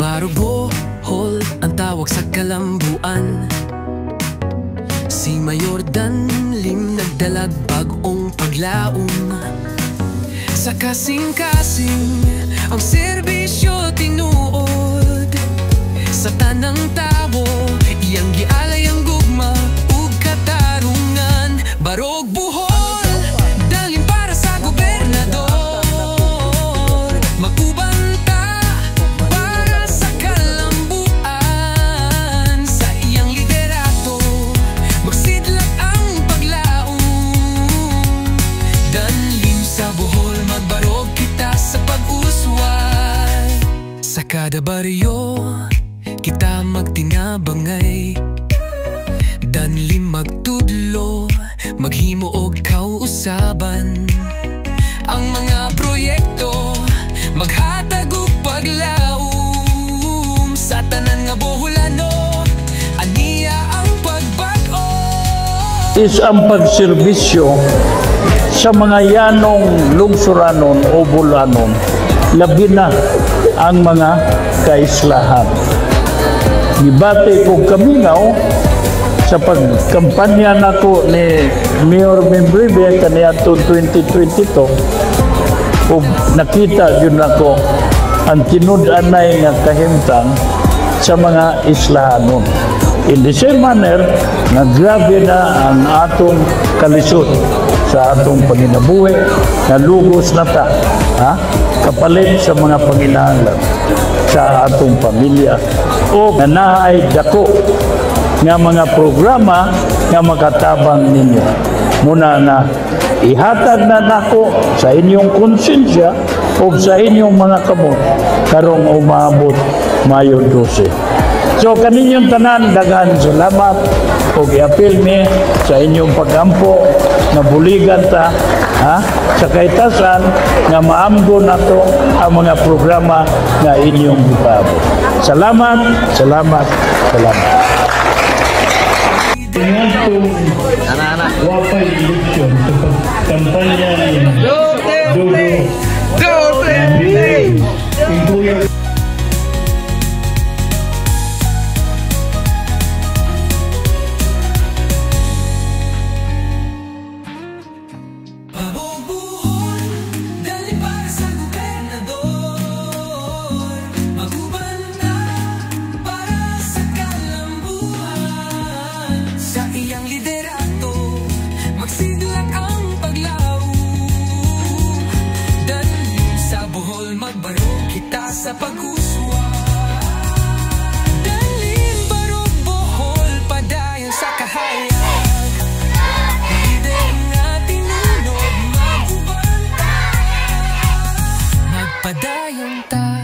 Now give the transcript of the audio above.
Barubohol ang tawag sa kalambuan. Si Mayor Danlim nagdalag bagong paglaom. Sa kasing-kasing ang serbisyo tinuod. Sa tanang tao iyang gialay ang gugma ug katarungan. Barog buhol dalin para sa gobernador. Magubanta para sa kalambuan. Sa iyang liderato magsidlak ang paglaom. Danlim sa Bohol magbarog kita sa pag-usway. Sa kada baryo kita magtinabangay. Danlim magtudlo maghimo og kausaban. Ang mga proyekto maghatag og paglaom. Sa tanan nga Boholano aniya ang pagbag-o. Is ang pagserbisyo sa mga yanong lungsuranon o bulanon, labi na ang mga kaislahan. Gibati ko kamingaw sa pagkampanya nako ni Mayor Membribe kaniadto 2022 ug nakita yun ako ang tinud-anay nga kahimtang sa mga islahanon. In the same manner, naggrabe na ang atong kalisod sa atong panginabuhi, nalugos na ta, kapalit sa mga panginahanglan sa atong pamilya o nanaay dako nga mga programa nga makatabang ninyo. Muna na ihatag na nako sa inyong konsensya o sa inyong mga kamot karong umabot Mayo 12. So kaninyong tanan, daghan salamat o i-appeal me sa inyong pag-ampo na buligan ta sa kaitasan nga maamgo nato ang mga programa nga inyong gipabot. Salamat, salamat, salamat. Anak-anak Wapay election sa kampanya ni Dodo. Magsidlak ang paglaom. Danlim sa Bohol magbarog kita sa pag-usway. Danlim barog Bohol padayon sa kahayag. Lider nga tinunog magubanta. Magpadayon ta.